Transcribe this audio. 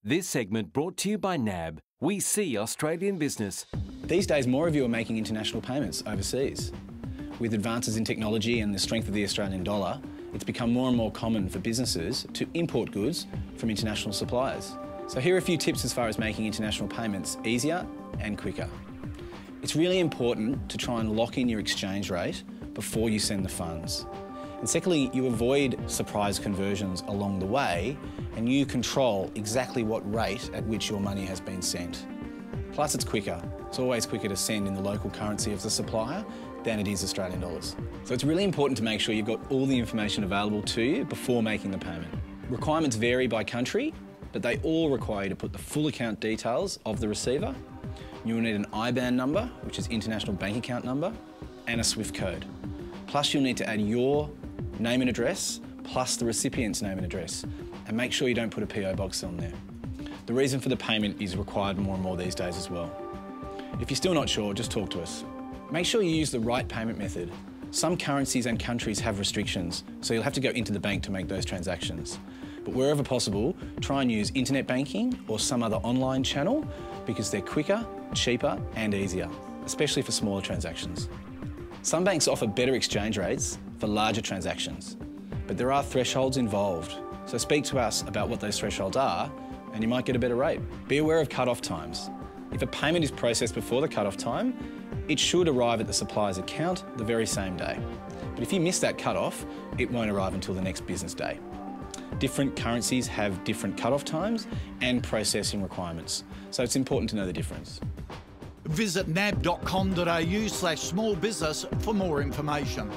This segment brought to you by NAB. We see Australian business. These days, more of you are making international payments overseas. With advances in technology and the strength of the Australian dollar, it's become more and more common for businesses to import goods from international suppliers. So here are a few tips as far as making international payments easier and quicker. It's really important to try and lock in your exchange rate before you send the funds. And secondly, you avoid surprise conversions along the way and you control exactly what rate at which your money has been sent. Plus it's quicker. It's always quicker to send in the local currency of the supplier than it is Australian dollars. So it's really important to make sure you've got all the information available to you before making the payment. Requirements vary by country, but they all require you to put the full account details of the receiver. You will need an IBAN number, which is International Bank Account Number, and a SWIFT code. Plus you'll need to add your name and address, plus the recipient's name and address, and make sure you don't put a PO box on there. The reason for the payment is required more and more these days as well. If you're still not sure, just talk to us. Make sure you use the right payment method. Some currencies and countries have restrictions, so you'll have to go into the bank to make those transactions. But wherever possible, try and use internet banking or some other online channel because they're quicker, cheaper and easier, especially for smaller transactions. Some banks offer better exchange rates for larger transactions, but there are thresholds involved. So speak to us about what those thresholds are and you might get a better rate. Be aware of cut-off times. If a payment is processed before the cut-off time, it should arrive at the supplier's account the very same day. But if you miss that cut-off, it won't arrive until the next business day. Different currencies have different cut-off times and processing requirements, so it's important to know the difference. Visit nab.com.au/smallbusiness for more information.